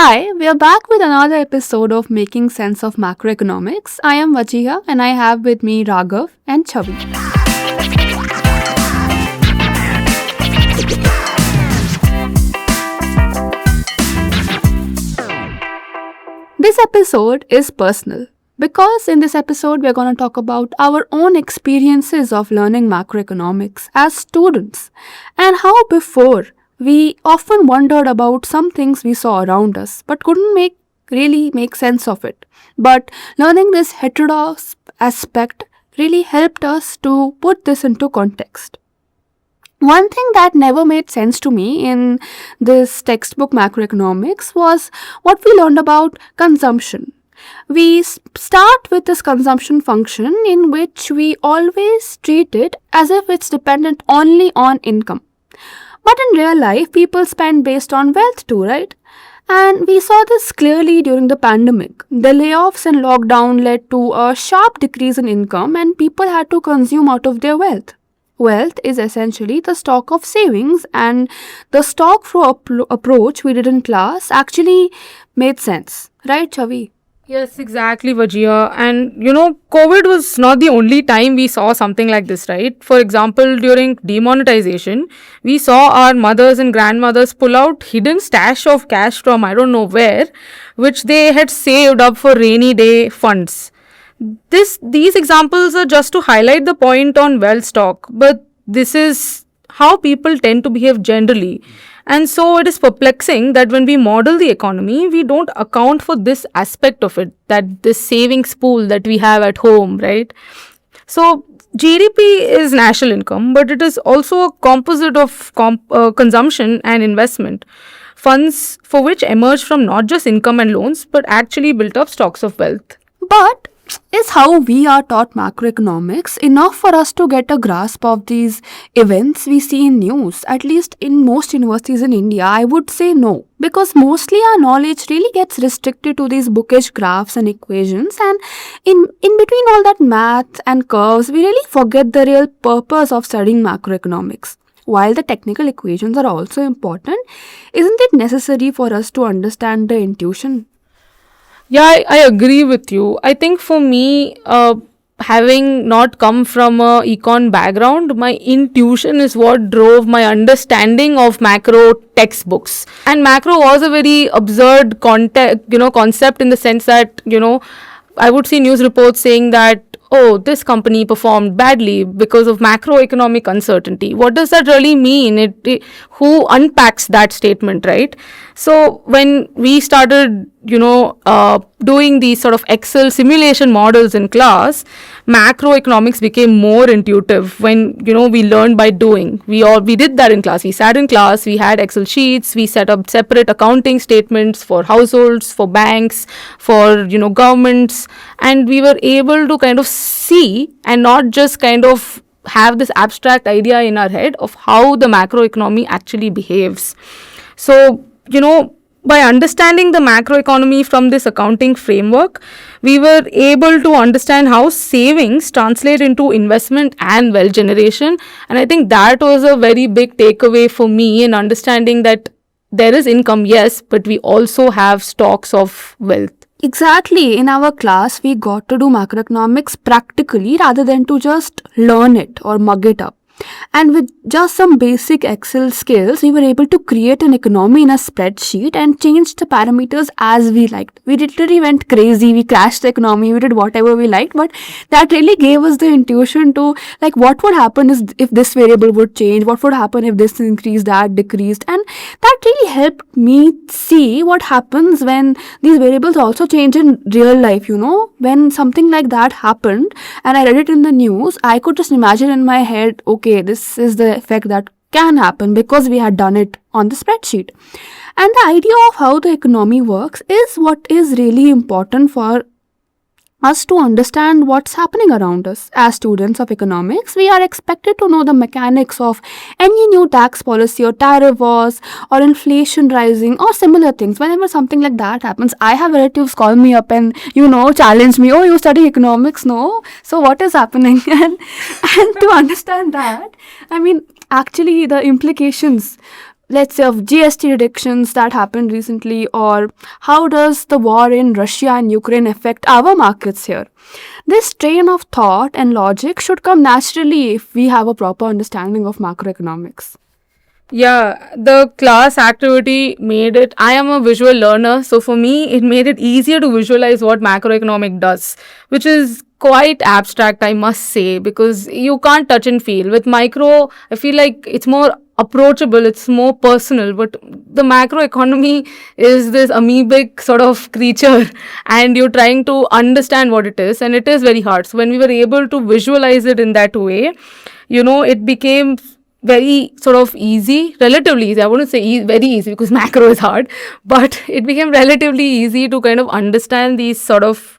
Hi, we are back with another episode of Making Sense of Macroeconomics. I am Wajeeha and I have with me Raghav and Chavi. This episode is personal because in this episode we are going to talk about our own experiences of learning macroeconomics as students and how before we often wondered about some things we saw around us but couldn't really make sense of it. But learning this heterodox aspect really helped us to put this into context. One thing that never made sense to me in this textbook macroeconomics was what we learned about consumption. We start with this consumption function in which we always treat it as if it's dependent only on income. But in real life, people spend based on wealth too, right? And we saw this clearly during the pandemic. The layoffs and lockdown led to a sharp decrease in income and people had to consume out of their wealth. Wealth is essentially the stock of savings, and the stock flow approach we did in class actually made sense. Right, Chavi? Yes, exactly, Wajeeha. And COVID was not the only time we saw something like this, right? For example, during demonetization, we saw our mothers and grandmothers pull out hidden stash of cash from I don't know where, which they had saved up for rainy day funds. These examples are just to highlight the point on wealth stock, but this is how people tend to behave generally. And so it is perplexing that when we model the economy, we don't account for this aspect of it, that this savings pool that we have at home, right? So GDP is national income, but it is also a composite of consumption and investment. Funds for which emerge from not just income and loans, but actually built up stocks of wealth. But is how we are taught macroeconomics enough for us to get a grasp of these events we see in news? At least in most universities in India, I would say no. Because mostly our knowledge really gets restricted to these bookish graphs and equations, and in between all that math and curves, we really forget the real purpose of studying macroeconomics. While the technical equations are also important, isn't it necessary for us to understand the intuition? Yeah, I agree with you. I think for me, having not come from a econ background, my intuition is what drove my understanding of macro textbooks. And macro was a very absurd concept in the sense that, I would see news reports saying that, oh, this company performed badly because of macroeconomic uncertainty. What does that really mean? Who unpacks that statement, right? So when we started, doing these sort of Excel simulation models in class, macroeconomics became more intuitive when, we learned by doing. We did that in class. We sat in class, we had Excel sheets, we set up separate accounting statements for households, for banks, for, governments, and we were able to kind of see and not just kind of have this abstract idea in our head of how the macroeconomy actually behaves. So, by understanding the macroeconomy from this accounting framework, we were able to understand how savings translate into investment and wealth generation. And I think that was a very big takeaway for me in understanding that there is income, yes, but we also have stocks of wealth. Exactly. In our class, we got to do macroeconomics practically rather than to just learn it or mug it up. And with just some basic Excel skills, we were able to create an economy in a spreadsheet and change the parameters as we liked. We literally went crazy. We crashed the economy. We did whatever we liked. But that really gave us the intuition to what would happen is if this variable would change, what would happen if this increased, that decreased. And that really helped me see what happens when these variables also change in real life, When something like that happened and I read it in the news, I could just imagine in my head, okay, this is the effect that can happen because we had done it on the spreadsheet. And the idea of how the economy works is what is really important for us to understand what's happening around us. As students of economics, we are expected to know the mechanics of any new tax policy or tariff wars or inflation rising or similar things. Whenever something like that happens, I have relatives call me up and, challenge me, oh, you study economics, no? So what is happening? And to understand that, actually the implications let's say of GST reductions that happened recently, or how does the war in Russia and Ukraine affect our markets here? This train of thought and logic should come naturally if we have a proper understanding of macroeconomics. Yeah, the class activity made it. I am a visual learner, so for me, it made it easier to visualize what macroeconomic does, which is quite abstract, I must say, because you can't touch and feel. With micro, I feel like it's more approachable, it's more personal, but the macroeconomy is this amoebic sort of creature, and you're trying to understand what it is, and it is very hard. So, when we were able to visualize it in that way, it became very sort of easy, relatively easy. I wouldn't say very easy because macro is hard, but it became relatively easy to kind of understand these sort of,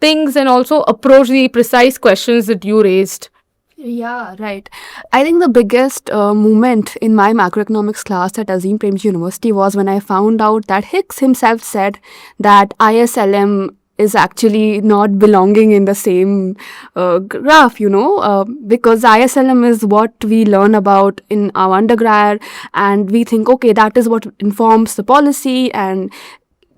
things, and also approach the precise questions that you raised. Yeah, right. I think the biggest moment in my macroeconomics class at Azim Premji University was when I found out that Hicks himself said that ISLM is actually not belonging in the same graph, because ISLM is what we learn about in our undergrad, and we think, okay, that is what informs the policy, and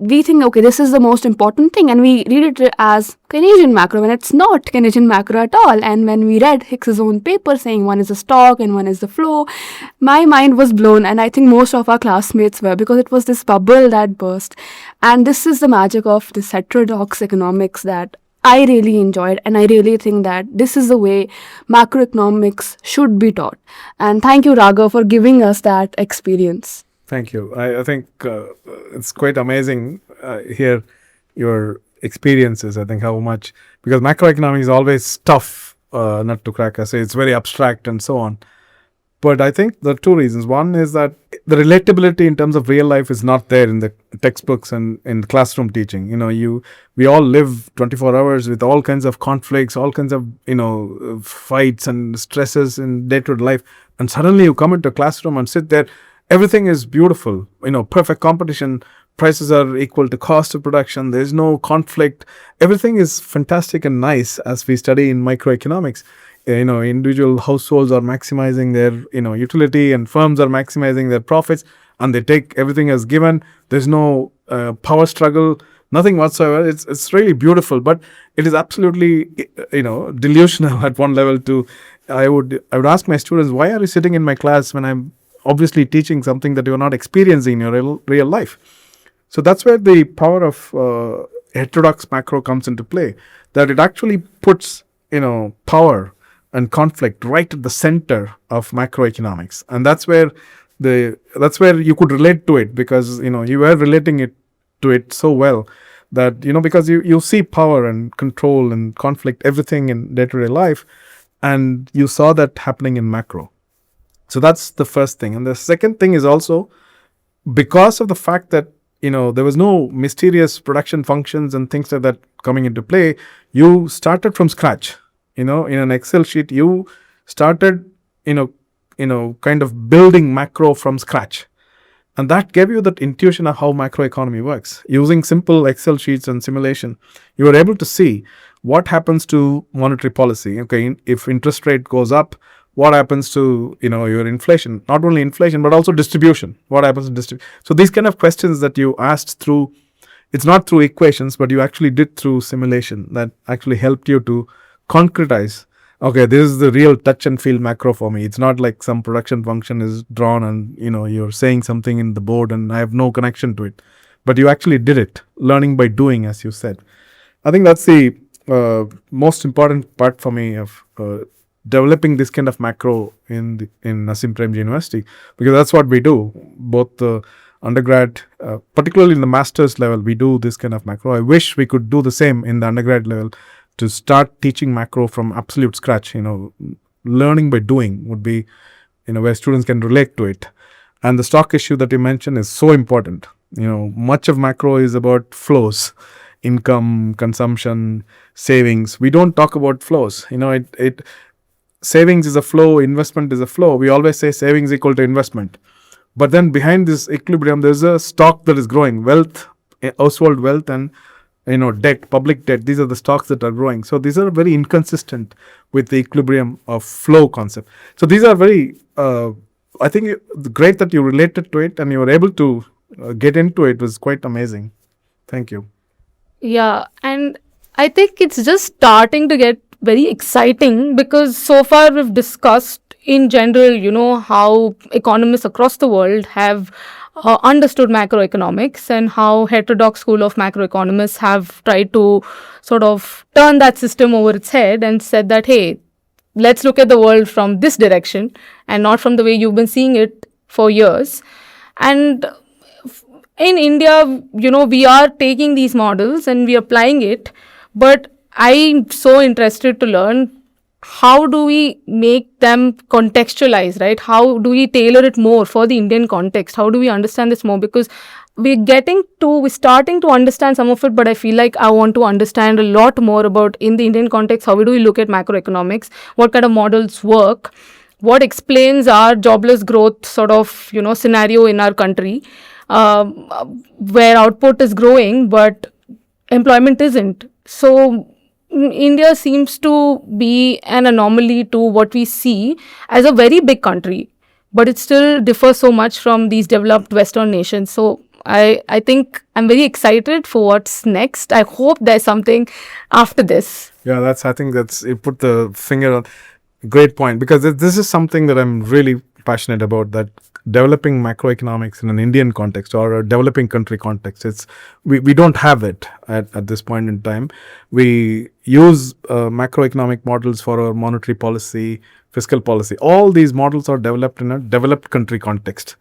we think, okay, this is the most important thing, and we read it as Keynesian macro when it's not Keynesian macro at all. And when we read Hicks's own paper saying one is a stock and one is the flow, my mind was blown, and I think most of our classmates were, because it was this bubble that burst. And this is the magic of this heterodox economics that I really enjoyed, and I really think that this is the way macroeconomics should be taught. And thank you, Raghav, for giving us that experience. Thank you. I think it's quite amazing here your experiences. I think how much, because macroeconomics is always tough nut to crack. I say it's very abstract and so on. But I think there are two reasons. One is that the relatability in terms of real life is not there in the textbooks and in the classroom teaching. We all live 24 hours with all kinds of conflicts, all kinds of fights and stresses in day-to-day life, and suddenly you come into a classroom and sit there. Everything is beautiful, perfect competition, prices are equal to cost of production, there's no conflict, everything is fantastic and nice as we study in microeconomics. Individual households are maximizing their, utility, and firms are maximizing their profits, and they take everything as given. There's no power struggle, nothing whatsoever. It's really beautiful, but it is absolutely, delusional at one level too. I would ask my students, why are you sitting in my class when I'm obviously teaching something that you're not experiencing in your real life? So that's where the power of heterodox macro comes into play, that it actually puts, power and conflict right at the center of macroeconomics. And that's where you could relate to it, because, you were relating it to it so well that, because you see power and control and conflict, everything in day-to-day life, and you saw that happening in macro. So that's the first thing. And the second thing is also because of the fact that, there was no mysterious production functions and things like that coming into play, you started from scratch. In an Excel sheet, you started, kind of building macro from scratch. And that gave you that intuition of how macroeconomy works. Using simple Excel sheets and simulation, you were able to see what happens to monetary policy. Okay, if interest rate goes up, what happens to your inflation? Not only inflation, but also distribution. What happens to distribution? So these kind of questions that you asked through, it's not through equations, but you actually did through simulation, that actually helped you to concretize. Okay, this is the real touch and feel macro for me. It's not like some production function is drawn and you're saying something in the board and I have no connection to it. But you actually did it, learning by doing, as you said. I think that's the most important part for me of developing this kind of macro in Azim Premji University, because that's what we do. Both the undergrad, particularly in the master's level, we do this kind of macro. I wish we could do the same in the undergrad level, to start teaching macro from absolute scratch. Learning by doing would be, where students can relate to it. And the stock issue that you mentioned is so important. Much of macro is about flows, income, consumption, savings. We don't talk about flows. Savings is a flow, investment is a flow. We always say savings equal to investment. But then behind this equilibrium, there's a stock that is growing, wealth, household wealth, and debt, public debt. These are the stocks that are growing. So these are very inconsistent with the equilibrium of flow concept. So these are very I think great that you related to it and you were able to get into it. Was quite amazing. Thank you. Yeah, and I think it's just starting to get very exciting because so far we've discussed in general, how economists across the world have understood macroeconomics and how heterodox school of macroeconomists have tried to sort of turn that system over its head and said that, hey, let's look at the world from this direction and not from the way you've been seeing it for years. And in India, we are taking these models and we are applying it, but I'm so interested to learn how do we make them contextualize, right? How do we tailor it more for the Indian context? How do we understand this more? Because we're starting to understand some of it, but I feel like I want to understand a lot more about in the Indian context, how do we look at macroeconomics? What kind of models work? What explains our jobless growth sort of, scenario in our country, where output is growing, but employment isn't. So India seems to be an anomaly to what we see as a very big country, but it still differs so much from these developed Western nations. So I think I'm very excited for what's next. I hope there's something after this. Yeah, I think you put the finger on great point, because this is something that I'm really passionate about, that developing macroeconomics in an Indian context or a developing country context. We don't have it at this point in time. We use macroeconomic models for our monetary policy, fiscal policy. All these models are developed in a developed country context.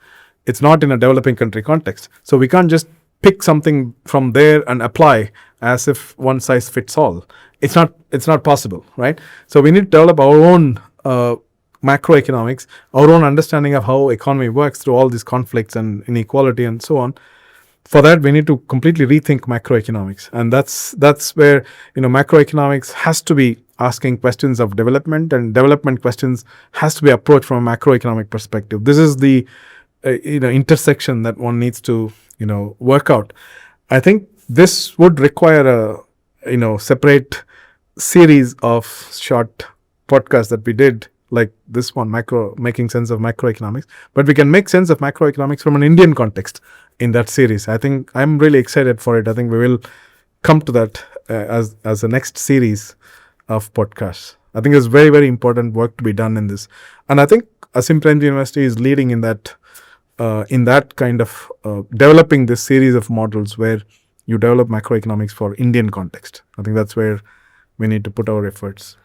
It's not in a developing country context. So we can't just pick something from there and apply as if one size fits all. It's not possible, right? So we need to develop our own macroeconomics, our own understanding of how economy works through all these conflicts and inequality and so on. For that, we need to completely rethink macroeconomics, and that's where macroeconomics has to be asking questions of development, and development questions has to be approached from a macroeconomic perspective. This is the intersection that one needs to work out. I think this would require a separate series of short podcasts that we did, like this one, Making Sense of Macroeconomics. But we can make sense of macroeconomics from an Indian context in that series. I think I'm really excited for it. I think we will come to that as the next series of podcasts. I think there's very, very important work to be done in this. And I think Azim Premji University is leading in that kind of developing this series of models where you develop macroeconomics for Indian context. I think that's where we need to put our efforts.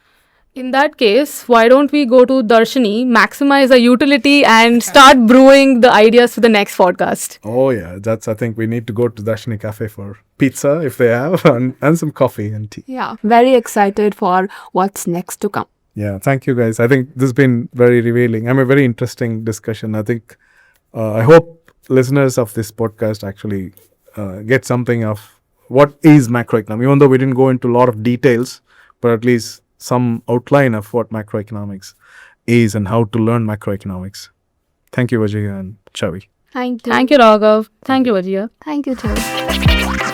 In that case, why don't we go to Darshini, maximize our utility, and start brewing the ideas for the next podcast? Oh yeah, I think we need to go to Darshini Cafe for pizza if they have, and some coffee and tea. Yeah, very excited for what's next to come. Yeah, thank you guys. I think this has been very revealing. A very interesting discussion. I think I hope listeners of this podcast actually get something of what is macroeconomics, even though we didn't go into a lot of details, but at least some outline of what macroeconomics is and how to learn macroeconomics. Thank you, Wajeeha and Chavi. Thank you. Thank you, Raghav. Thank you, Wajeeha. Thank you, Chavi.